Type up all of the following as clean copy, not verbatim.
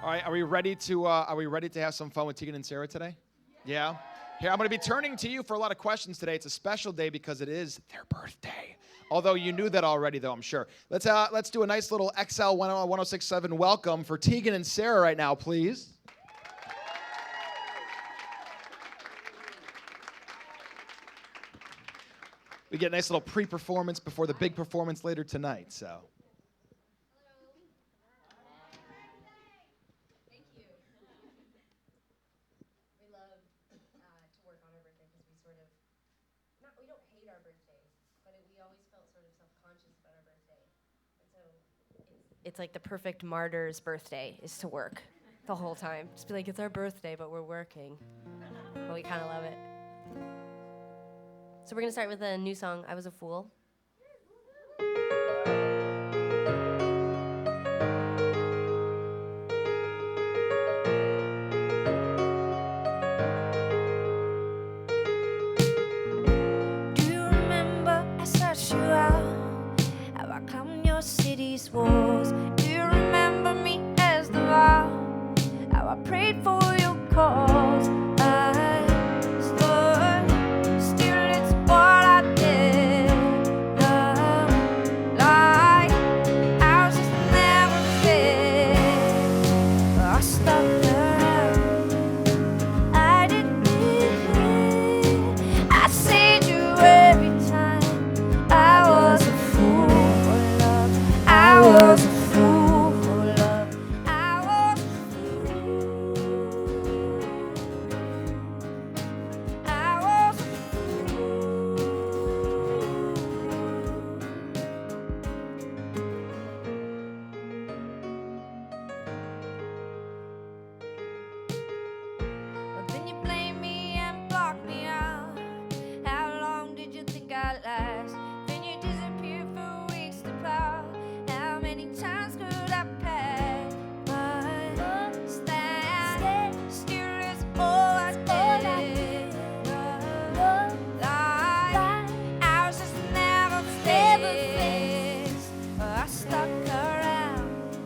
All right, are we ready to have some fun with Tegan and Sarah today? Yeah. Here, I'm going to be turning to you for a lot of questions today. It's a special day because it is their birthday. Although you knew that already, though, I'm sure. Let's do a nice little XL 1067 welcome for Tegan and Sarah right now, please. We get a nice little pre-performance before the big performance later tonight, so. It's like the perfect martyr's birthday is to work the whole time. Just be like, it's our birthday, but we're working. But we kind of love it. So we're going to start with a new song, I Was a Fool. Do you remember I searched you out? How I climbed your city's walls? Do you remember me as the vow? How I prayed for your cause? I stood still, it's what I did. Love, like ours just never fit. I stuck around, I didn't need. I saved you every time. I was a fool for love. I was a fool for love. I was a fool. I was a fool. Well, then you blame me and block me out. How long did you think I'd last? Then you disappear for weeks to plow. How many times could I pass? But stand still is all I did. Love, like ours just never fixed. I stuck around,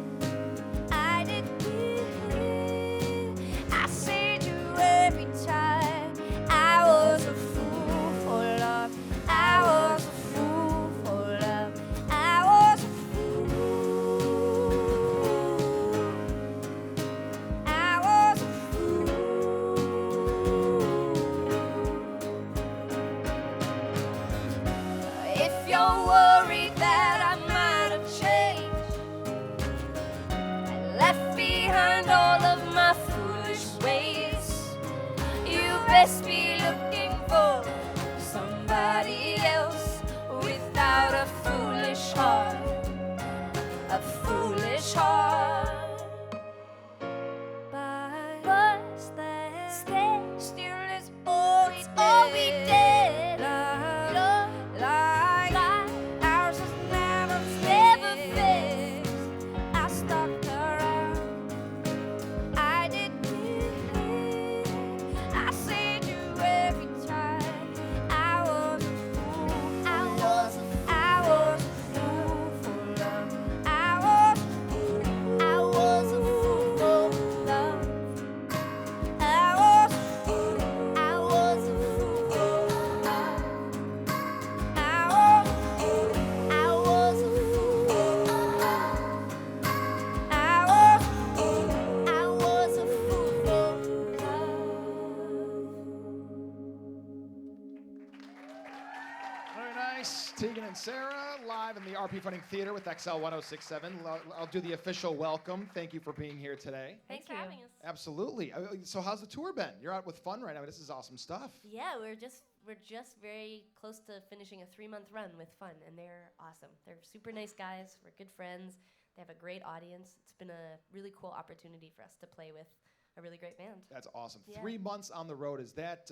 I did good. I saved you every time. I was a fool for love. I was a fool for love. I was a fool. I was a fool. If you're worried that I might have changed, I left behind all of my foolish ways. You best be looking for somebody else without a foolish heart. A foolish heart. But stay still is all we did. Love, like ours was never fixed. I stuck around, I did good. I saved you every time. I was a fool. I was a fool for love. I was a fool for love. I was a fool. I was a fool for love. I was a fool for love. I was a fool for love. Very nice. Tegan and Sarah live in the RP Funding Theater with XL 1067. I'll do the official welcome. Thank you for being here today. Thanks you. for having us. Absolutely. So how's the tour been? You're out with fun right now. This is awesome stuff. Yeah, we're just very close to finishing a 3-month run with Fun, and they're awesome. They're super nice guys. We're good friends. They have a great audience. It's been a really cool opportunity for us to play with a really great band. That's awesome. Yeah. 3 months on the road. Is that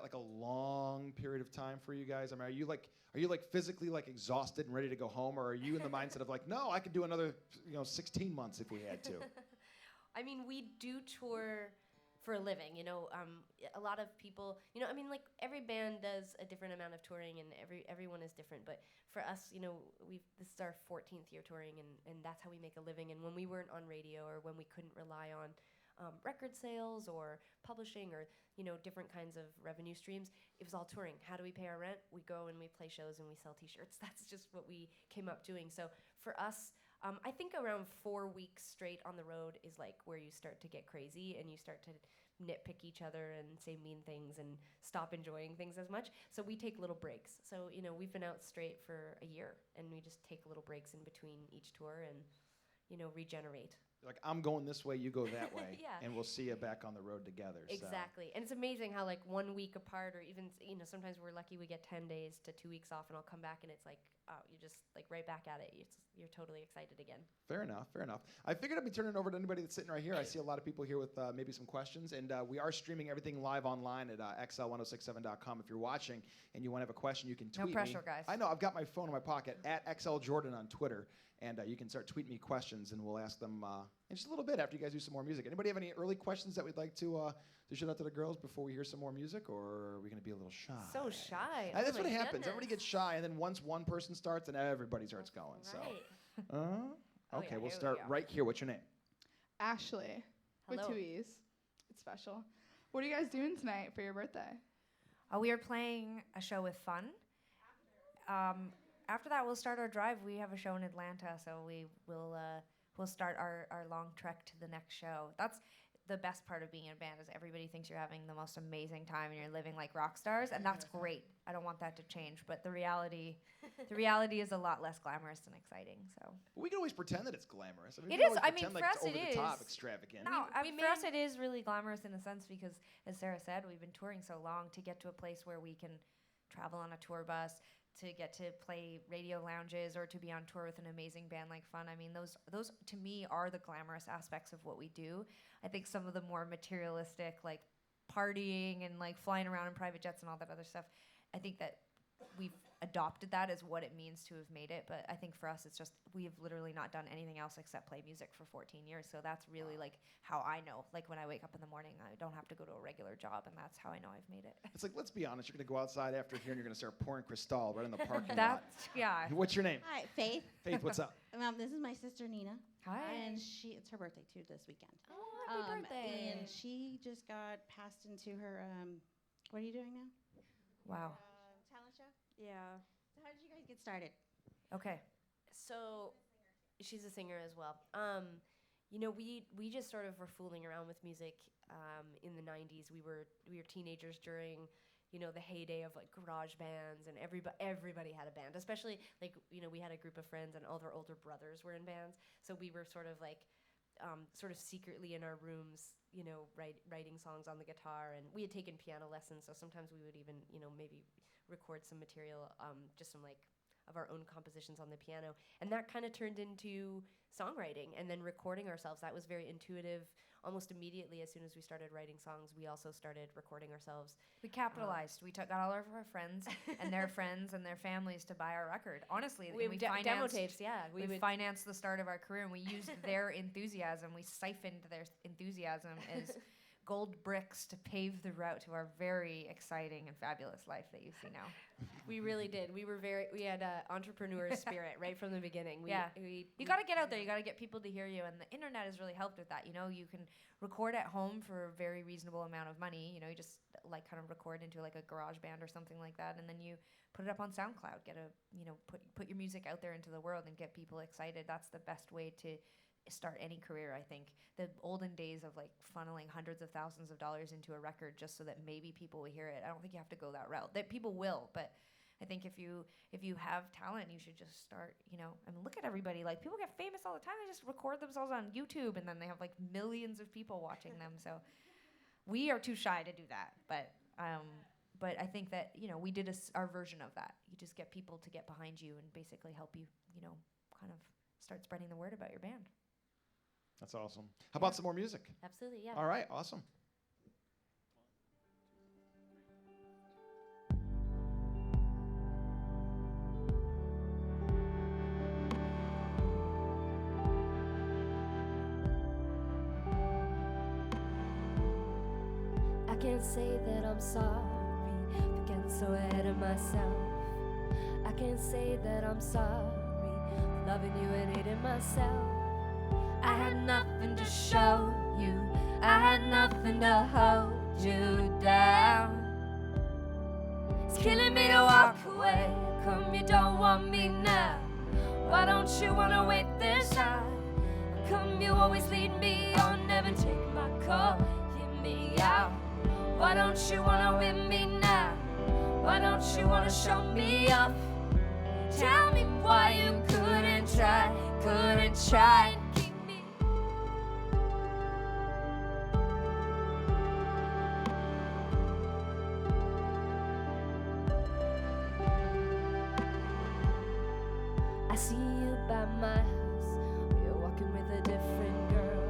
like a long period of time for you guys? I mean, are you like physically like exhausted and ready to go home, or are you in the mindset of like, no, I could do another 16 months if we had to? I mean, we do tour for a living. A lot of people, I mean, like every band does a different amount of touring, and everyone is different. But for us, this is our 14th year touring, and that's how we make a living. And when we weren't on radio, or when we couldn't rely on record sales or publishing, or different kinds of revenue streams, it was all touring. How do we pay our rent? We go and we play shows and we sell T-shirts. That's just what we came up doing. So for us, I think around 4 weeks straight on the road is like where you start to get crazy and you start to nitpick each other and say mean things and stop enjoying things as much. So we take little breaks. So we've been out straight for a year, and we just take little breaks in between each tour and regenerate. Like, I'm going this way, you go that way, Yeah. and we'll see you back on the road together. Exactly. And it's amazing how, like, 1 week apart, or even, sometimes we're lucky we get 10 days to 2 weeks off, and I'll come back and it's like, oh, you're just, like, right back at it. You're totally excited again. Fair enough. I figured I'd be turning it over to anybody that's sitting right here. I see a lot of people here with maybe some questions, and we are streaming everything live online at xl1067.com. If you're watching and you want to have a question, you can tweet me. No pressure, guys. I know, I've got my phone in my pocket, at xljordan on Twitter, and you can start tweeting me questions, and we'll ask them in just a little bit after you guys do some more music. Anybody have any early questions that we'd like to shout out to the girls before we hear some more music, or are we going to be a little shy? So shy. That's Oh what my happens. goodness. Everybody gets shy, and then once one person starts, then everybody starts going. Right. So, Oh, okay, yeah, we'll here we start go. right here. What's your name? Ashley, with Hello. 2 E's. It's special. What are you guys doing tonight for your birthday? We are playing a show with Fun. After that, we'll start our drive. We have a show in Atlanta, so we'll start our long trek to the next show. That's the best part of being in a band, is everybody thinks you're having the most amazing time and you're living like rock stars, and that's great. I don't want that to change, but the reality is a lot less glamorous and exciting. So We can always pretend that it's glamorous. I mean, It we can is. always I mean, pretend for like us it's over it the top, is. extravagant. No, we for us made- it is really glamorous in a sense, because, as Sarah said, we've been touring so long to get to a place where we can travel on a tour bus, to get to play radio lounges, or to be on tour with an amazing band like Fun. I mean, those to me are the glamorous aspects of what we do. I think some of the more materialistic, like partying and like flying around in private jets and all that other stuff, I think that we've adopted that as what it means to have made it. But I think for us, it's just, we have literally not done anything else except play music for 14 years. So that's really like how I know. Like when I wake up in the morning, I don't have to go to a regular job, and that's how I know I've made it. It's like, let's be honest, you're going to go outside after here and you're going to start pouring Cristal right in the parking lot. That's, yeah. What's your name? Hi, Faith. Faith, what's up? This is my sister Nina. Hi. And it's her birthday too this weekend. Oh, happy birthday. And she just got passed into her. What are you doing now? Wow. Talent show. Yeah. So how did you guys get started? Okay. So she's a singer as well. We just sort of were fooling around with music in the 90s. We were teenagers during the heyday of like garage bands, and everybody had a band, especially like we had a group of friends and all of our older brothers were in bands, so we were sort of like sort of secretly in our rooms writing songs on the guitar, and we had taken piano lessons, so sometimes we would even maybe record some material, just some like of our own compositions on the piano, and that kind of turned into songwriting and then recording ourselves. That was very intuitive. Almost immediately, as soon as we started writing songs, we also started recording ourselves. We capitalized. We got all of our friends and their friends and their families to buy our record. Honestly, We and demo financed, tapes, yeah. we financed the start of our career, and we used their enthusiasm. We siphoned their enthusiasm as gold bricks to pave the route to our very exciting and fabulous life that you see now. We really did. We had entrepreneur spirit right from the beginning. You got to get out there. You got to get people to hear you, and the internet has really helped with that. You can record at home for a very reasonable amount of money. You just like kind of record into like a garage band or something like that, and then you put it up on SoundCloud. Put your music out there into the world and get people excited. That's the best way to start any career, I think. The olden days of like funneling hundreds of thousands of dollars into a record just so that maybe people will hear it, I don't think you have to go that route. That people will, but I think if you have talent, you should just start, look at everybody. Like, people get famous all the time. They just record themselves on YouTube, and then they have like millions of people watching them. So we are too shy to do that, but I think that, we did our version of that. You just get people to get behind you and basically help you, kind of start spreading the word about your band. That's awesome. How about some more music? Absolutely, yeah. All right, awesome. can't say that I'm sorry for getting so ahead of myself. I can't say that I'm sorry for loving you and hating myself. I had nothing to show you, I had nothing to hold you down. It's killing me to walk away. Come, you don't want me now. Why don't you wanna wait this out? Come, you always lead me on, never take my call, hear me out. Why don't you wanna win me now? Why don't you wanna show me off? Tell me why you couldn't try and keep me. I see you by my house, you're walking with a different girl.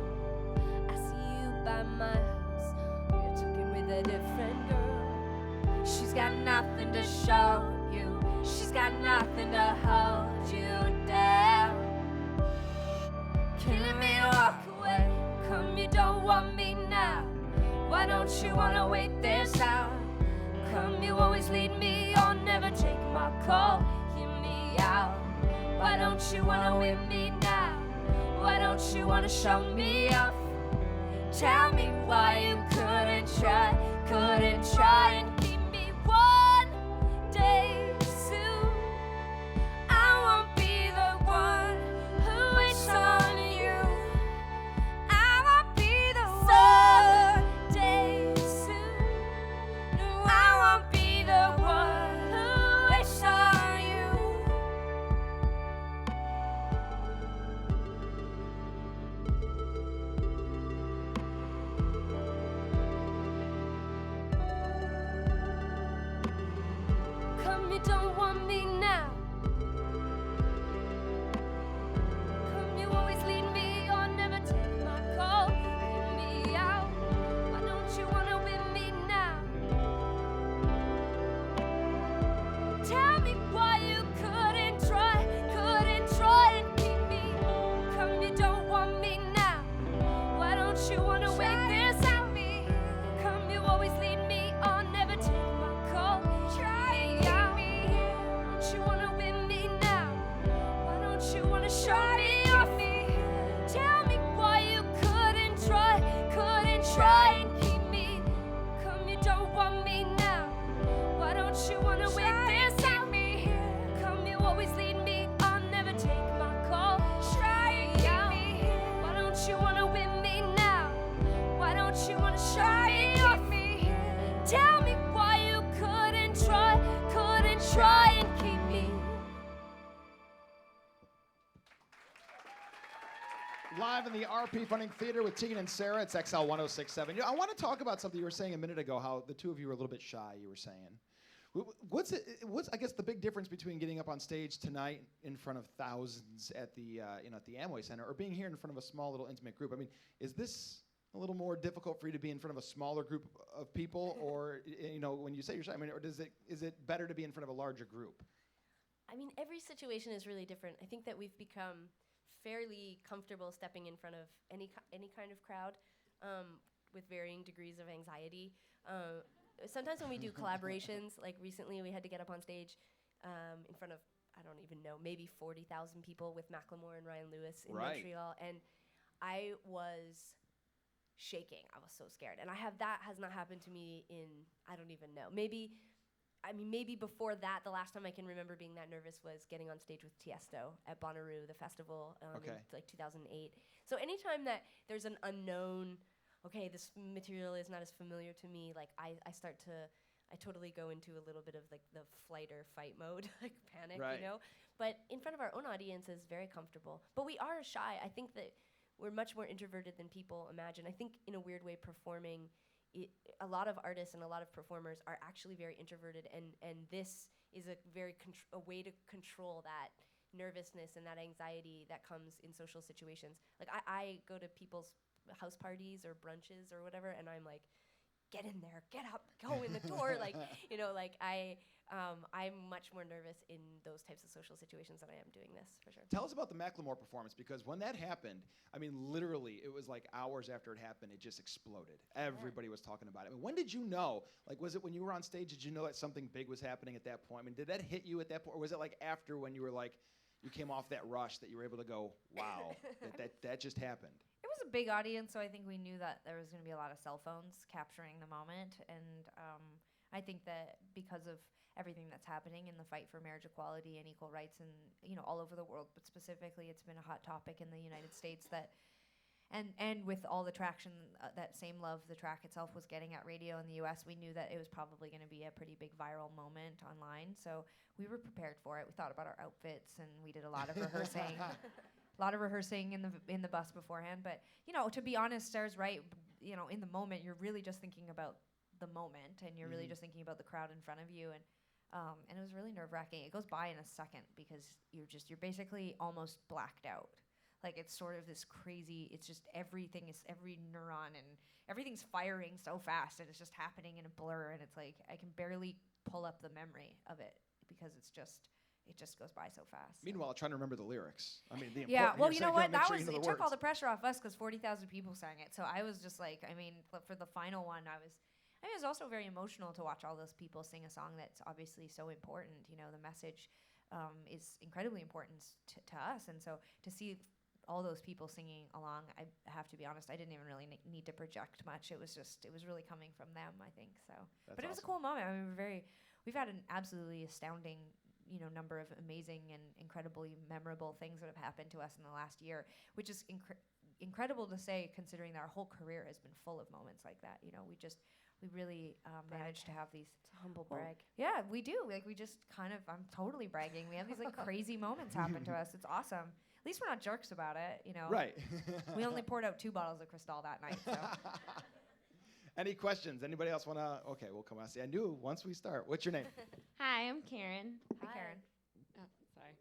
I see you by my house, you're talking with a different girl. She's got nothing to show you, she's got nothing to hold you down. Killing me to walk away. Come, you don't want me now. Why don't you wanna wait this out? Come, you always lead me on, never take my call, hear me out. Why don't you wanna win me now? Why don't you wanna show me off? Tell me why you couldn't try and keep me one day soon. I won't be the one who waits on you. I won't be the one day soon. No, I won't be the one who waits on you. Come, you don't want me now. Come, you always lead me on, never take my call, hear me out. Why don't you wanna win me now? Tell me why you couldn't try and keep me. Come, you don't want me now. Why don't you wanna wait this out? Come, you always lead me on, never take my call. Try me out. Don't you wanna win me now? Why don't you wanna show me off? Tell me why you couldn't try and keep me. Come, you don't want me now. Why don't you wanna wait this out? Come, you always lead me on, never take my call. Try me out. Why don't you wanna win me now? Why don't you wanna show me off? Tell me why you couldn't try and keep me. Live in the RP Funding Theater with Tegan and Sarah. It's XL 1067. You know, I want to talk about something you were saying a minute ago, how the two of you were a little bit shy, you were saying. What's I guess the big difference between getting up on stage tonight in front of thousands at the at the Amway Center or being here in front of a small little intimate group? I mean, is this a little more difficult for you to be in front of a smaller group of people, or when you say you're shy, I mean, or is it better to be in front of a larger group? I mean, every situation is really different. I think that we've become fairly comfortable stepping in front of any kind of crowd with varying degrees of anxiety. Sometimes when we do collaborations, like recently we had to get up on stage in front of, I don't even know, maybe 40,000 people with Macklemore and Ryan Lewis in Montreal, and I was shaking. I was so scared. And that has not happened to me in, I don't even know, maybe before that, the last time I can remember being that nervous was getting on stage with Tiesto at Bonnaroo, the festival, in like 2008. So anytime that there's an unknown, okay, this material is not as familiar to me, like I totally go into a little bit of like the flight or fight mode, like panic, But in front of our own audience is very comfortable. But we are shy. I think that we're much more introverted than people imagine. I think in a weird way performing, a lot of artists and a lot of performers are actually very introverted, and this is a way to control that nervousness and that anxiety that comes in social situations. Like I go to people's house parties or brunches or whatever, and I'm like, get in there, get up, go in the door, like I'm much more nervous in those types of social situations than I am doing this, for sure. Tell us about the Macklemore performance, because when that happened, I mean, literally, it was like hours after it happened, it just exploded. Everybody was talking about it. I mean, when did you know? Like, was it when you were on stage? Did you know that something big was happening at that point? I mean, did that hit you at that point, or was it like after, when you were like, you came off that rush, that you were able to go, wow, that just happened? It was a big audience, so I think we knew that there was going to be a lot of cell phones capturing the moment. And I think that because of everything that's happening in the fight for marriage equality and equal rights, and all over the world, but specifically it's been a hot topic in the United States, that and with all the traction that Same Love, the track itself, was getting at radio in the US, we knew that it was probably going to be a pretty big viral moment online. So we were prepared for it. We thought about our outfits, and we did a lot of rehearsing. A lot of rehearsing in the bus beforehand. But to be honest, Sarah's right. In the moment, you're really just thinking about the moment, and you're really just thinking about the crowd in front of you. And it was really nerve-wracking. It goes by in a second, because you're basically almost blacked out. Like, it's sort of this crazy, it's just every neuron and everything's firing so fast, and it's just happening in a blur, and it's like I can barely pull up the memory of it, because it just goes by so fast. Meanwhile, trying to remember the lyrics. I mean, the yeah. Well, you know what? It took all the the pressure off us, because 40,000 people sang it. So I was just like, for the final one, it was also very emotional to watch all those people sing a song that's obviously so important. The message is incredibly important to us, and so to see all those people singing along, I have to be honest, I didn't even really need to project much. It was really coming from them, I think. So, but it was a cool moment. I mean, we've had an absolutely astounding, number of amazing and incredibly memorable things that have happened to us in the last year, which is incredible to say, considering that our whole career has been full of moments like that. We really managed to have these. It's a humble brag. Yeah, we do. Like, we just I'm totally bragging. We have these like crazy moments happen to us. It's awesome. At least we're not jerks about it, Right. We only poured out 2 bottles of Cristal that night. So. Any questions? Anybody else want to? Okay, we'll come on. See, I knew once we start. What's your name? Hi, I'm Karen. Hi, Karen. Oh, sorry.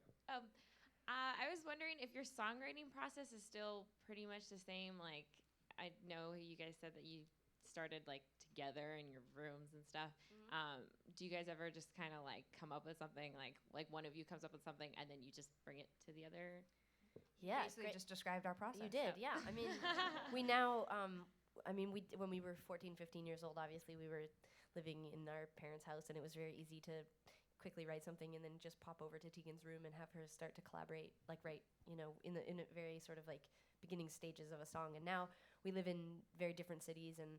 I was wondering if your songwriting process is still pretty much the same. Like, I know you guys said that you started like together in your rooms and stuff. Do you guys ever just kind of like come up with something, like one of you comes up with something and then you just bring it to the other? Yeah, basically just described our process. You did, yeah. I mean, we now, when we were 14, 15 years old, obviously we were living in our parents' house, and it was very easy to quickly write something and then just pop over to Tegan's room and have her start to collaborate, like write, in a very sort of like beginning stages of a song. And now we live in very different cities, and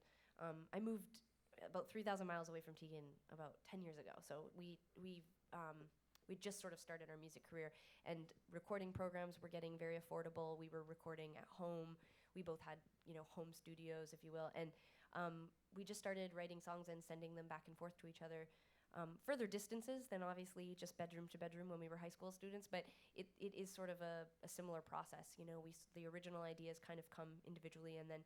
I moved about 3,000 miles away from Tegan about 10 years ago. So we just sort of started our music career, and recording programs were getting very affordable. We were recording at home. We both had, home studios, if you will. And we just started writing songs and sending them back and forth to each other. Further distances than obviously just bedroom to bedroom when we were high school students, but it is sort of a similar process. The original ideas kind of come individually, and then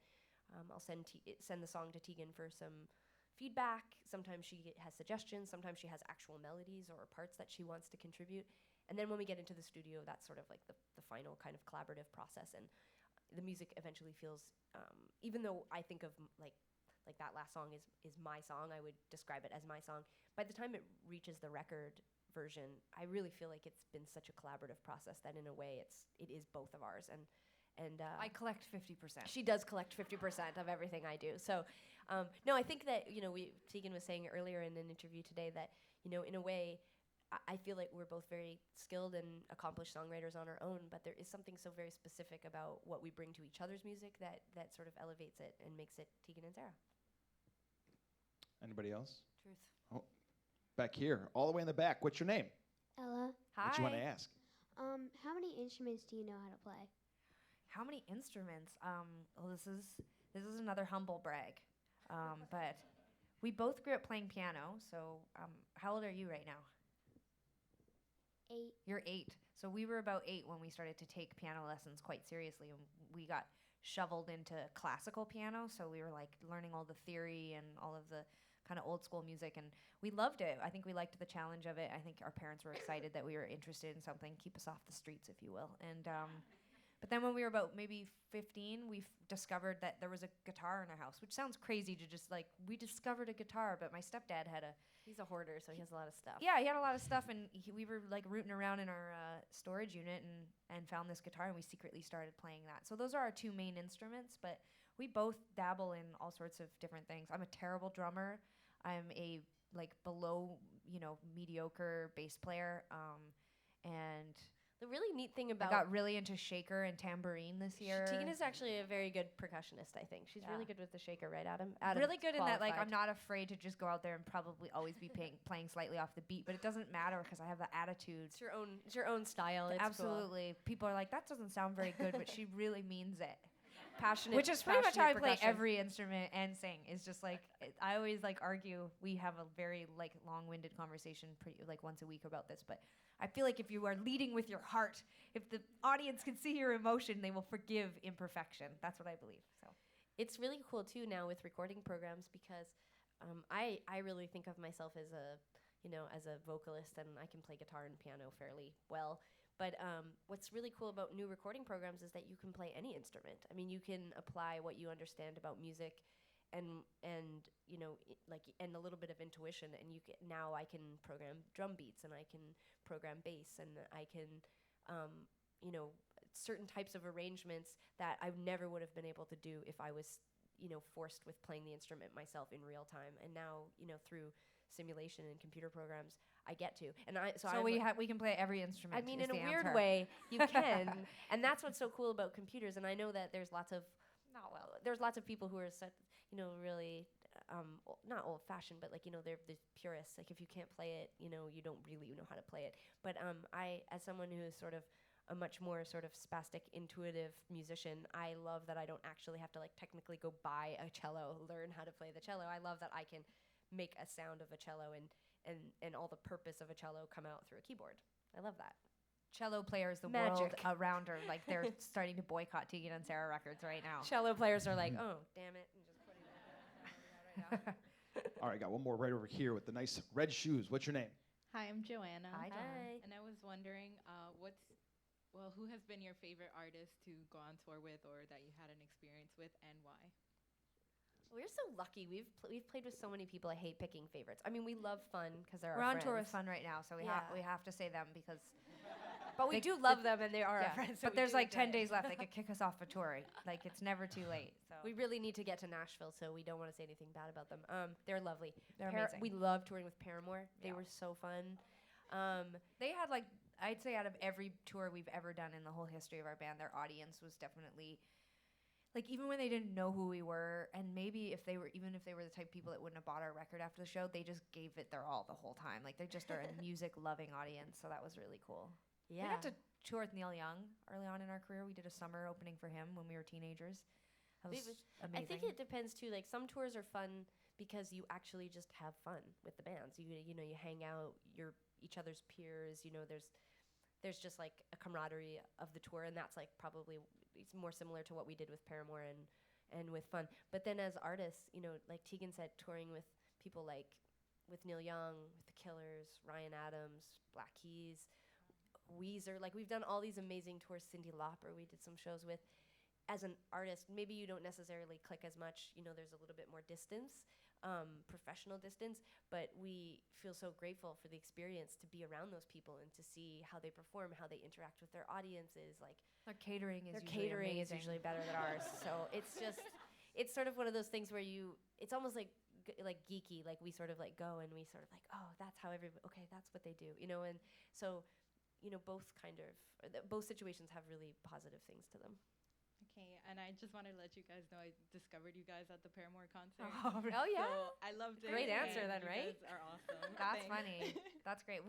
I'll send the song to Tegan for some feedback. Sometimes she has suggestions. Sometimes she has actual melodies or parts that she wants to contribute. And then when we get into the studio, that's sort of like the final kind of collaborative process. And the music eventually feels, even though I think of like that last song is my song, I would describe it as my song. By the time it reaches the record version, I really feel like it's been such a collaborative process that in a way it is both of ours. And I collect 50%. She does collect 50% of everything I do. So, no, I think that, Tegan was saying earlier in an interview today that, in a way, I feel like we're both very skilled and accomplished songwriters on our own, but there is something so very specific about what we bring to each other's music that sort of elevates it and makes it Tegan and Sarah. Anybody else? Truth. Oh, back here, all the way in the back. What's your name? Ella, Hi. What you want to ask? how many instruments do you know how to play? How many instruments? Well, this is another humble brag. But we both grew up playing piano. So how old are you right now? 8. You're 8. So we were about 8 when we started to take piano lessons quite seriously. And we got shoveled into classical piano. So we were like learning all the theory and all of the kind of old school music. And we loved it. I think we liked the challenge of it. I think our parents were excited that we were interested in something, keep us off the streets, if you will. And But then when we were about maybe 15, we discovered that there was a guitar in our house, which sounds crazy to just like, we discovered a guitar, but my stepdad had a, He's a hoarder, so he has a lot of stuff. yeah, he had a lot of stuff, and we were like rooting around in our storage unit and found this guitar, and we secretly started playing that. So those are our two main instruments, but we both dabble in all sorts of different things. I'm a terrible drummer. I'm a like below, mediocre bass player, and The really neat thing I about got really into shaker and tambourine this year. Tegan is actually a very good percussionist, I think. She's really Yeah. good with the shaker, right, Adam? really good in that, like, I'm qualified. not afraid to just go out there and probably always be playing slightly off the beat, but it doesn't matter because I have the attitude. It's your own style. It's cool. Absolutely. People are like, that doesn't sound very good, but she really means it. Passionate. Which is pretty much how I passionate play percussion. every instrument and sing. It's just like, I always like argue. We have a very like long-winded conversation like once a week about this, but I feel like if you are leading with your heart, if the audience can see your emotion, they will forgive imperfection. That's what I believe. So It's really cool too now with recording programs because I really think of myself as a vocalist, and I can play guitar and piano fairly well. But what's really cool about new recording programs is that you can play any instrument. I mean, you can apply what you understand about music, and a little bit of intuition, and now I can program drum beats, and I can program bass, and I can certain types of arrangements that I never would have been able to do if I was forced with playing the instrument myself in real time. And now through simulation and computer programs, I get to. And we can play every instrument. I mean, is in a the weird answer. way, you can, and that's what's so cool about computers. And I know that there's lots of people who are really not old-fashioned, but they're the purists. Like if you can't play it, you don't really know how to play it. But I, as someone who is sort of a much more sort of spastic, intuitive musician, I love that I don't actually have to technically go buy a cello, learn how to play the cello. I love that I can make a sound of a cello and all the purpose of a cello come out through a keyboard. I love that. Cello players the world Magic. around her, like they're starting to boycott Tegan and Sarah records right now. Cello players are like, oh, damn it, and just putting that right now. All right, got one more right over here with the nice red shoes. What's your name? Hi, I'm Joanna. Hi, Joanna. Hi. And I was wondering, who has been your favorite artist to go on tour with, or that you had an experience with, and why? We're so lucky. We've played with so many people. I hate picking favorites. I mean, we love Fun because they're We're our on tour with friends. Fun right now, so we Yeah. have to say them because. But we do love them, and they are our friends. so But we there's do like enjoy 10 it. days left. They could kick us off a tour. Like it's never too late. So We really need to get to Nashville, so we don't want to say anything bad about them. They're lovely. They're amazing. We love touring with Paramore. They Yeah. were so fun. They had I'd say out of every tour we've ever done in the whole history of our band, their audience was definitely even when they didn't know who we were, and maybe if they were the type of people that wouldn't have bought our record after the show, they just gave it their all the whole time. Like they just are a music loving audience, so that was really cool. Yeah. We got to tour with Neil Young early on in our career. We did a summer opening for him when we were teenagers. That was amazing. I think it depends too. Like some tours are fun because you actually just have fun with the bands. You hang out. You're each other's peers. There's just like a camaraderie of the tour, and that's probably it's more similar to what we did with Paramore and with Fun. But then as artists, like Tegan said, touring with people with Neil Young, with the Killers, Ryan Adams, Black Keys, Weezer. We've done all these amazing tours. Cyndi Lauper, we did some shows with. As an artist, maybe you don't necessarily click as much. There's a little bit more distance, professional distance, but we feel so grateful for the experience to be around those people and to see how they perform, how they interact with their audiences. Their catering is usually better than ours. So it's sort of one of those things where it's almost like geeky. We sort of go and we sort of oh, that's how that's what they do, and so both situations have really positive things to them. Okay, and I just wanted to let you guys know I discovered you guys at the Paramore concert. Oh yeah. So I loved it. Great answer and then, right? You guys are awesome. That's Thanks. funny. That's great.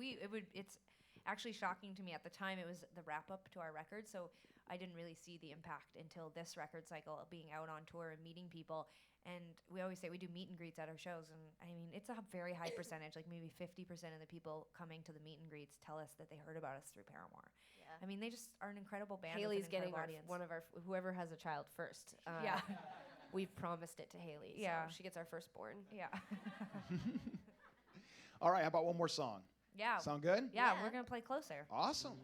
It's actually shocking to me. At the time, it was the wrap up to our record, so I didn't really see the impact until this record cycle of being out on tour and meeting people. And we always say we do meet and greets at our shows, and I mean it's a very high percentage, maybe 50% of the people coming to the meet and greets tell us that they heard about us through Paramore. Yeah. I mean they just are an incredible band. Haley's with an getting incredible audience. one of our whoever has a child first. Yeah. We've promised it to Haley. Yeah. So she gets our firstborn. Yeah. All right, how about one more song? Yeah. Sound good? Yeah, Yeah. we're gonna play Closer. Awesome.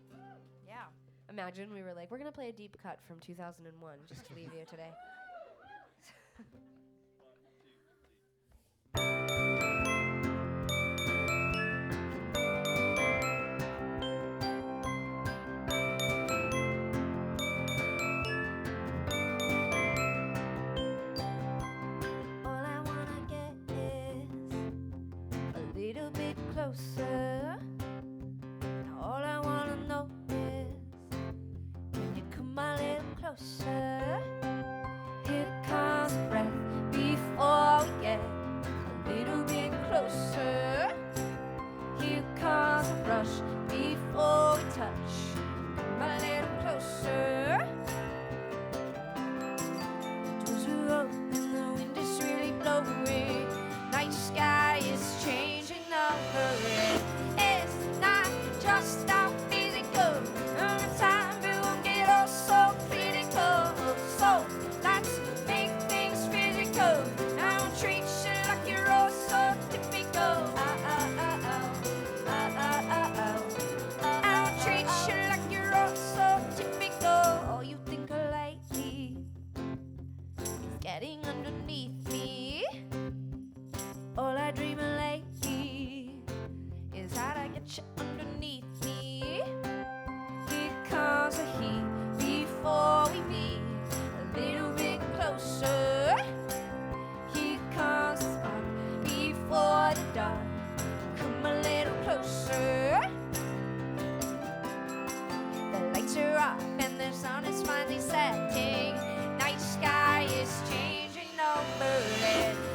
Yeah. Imagine we were like, we're gonna play a deep cut from 2001 just to leave you today. All I wanna get is a little bit closer. All I wanna know is, can you come a little closer? Here comes a breath before we get a little bit closer. Here comes a rush before we touch. Come a little closer. Doors are open, the wind is really blowing. Night sky is changing over. It's not just our physical. Over time it won't get all so critical. So let's make things physical. I won't treat you like you're all so typical. I won't treat you like you're all so typical. All you think of lately is getting underneath me. All I dream of lately is how to get you underneath me. Here comes the heat before we meet. A little bit closer. Here comes the spark before the dark. Come a little closer. The lights are off and the sun is finally setting. Night sky is changing over.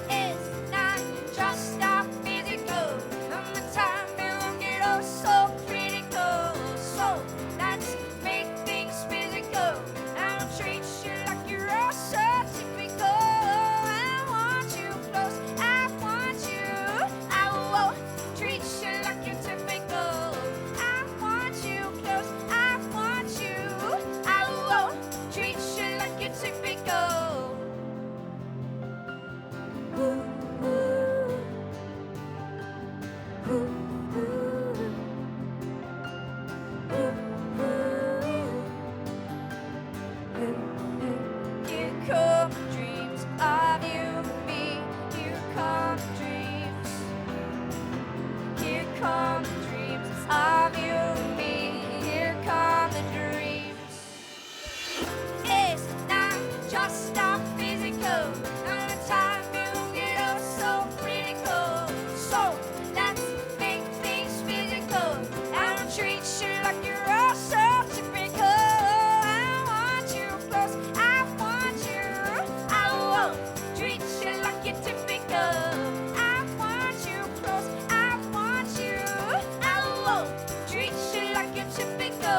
It's not just our physical. On the time it won't get all so critical. So let's make things physical. I don't treat you like you're all so typical. I want you close. I want you. I won't treat you like you're typical. I want you close. I want you. I won't treat you like you're typical. Ooh, ooh. Ooh, ooh. Ooh, ooh. Here come dreams of you and me. Here come dreams. Here come dreams of you and me. Here come the dreams. It's not just our physical. On the time it won't get all so critical. So let's make things physical. I don't treat you like you're all so typical. I want you close. I want you. I won't treat you like you're typical. I want you close. I want you. I won't treat you like you're typical. I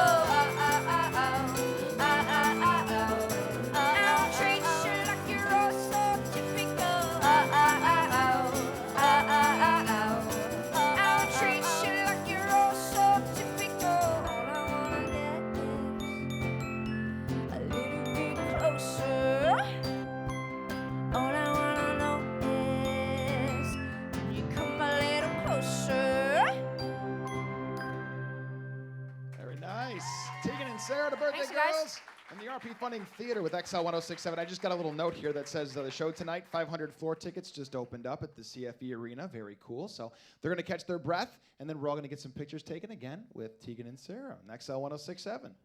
won't treat you like you're all so typical. I won't treat you like you're all so typical. All I wanna get is a little bit closer. All I wanna know is, can you come a little closer? Very nice. Tegan and Sarah, the birthday Thanks, you guys. girls. And the RP Funding Theater with XL 1067. I just got a little note here that says the show tonight, 500 floor tickets just opened up at the CFE Arena. Very cool. So they're going to catch their breath, and then we're all going to get some pictures taken again with Tegan and Sarah on XL 1067.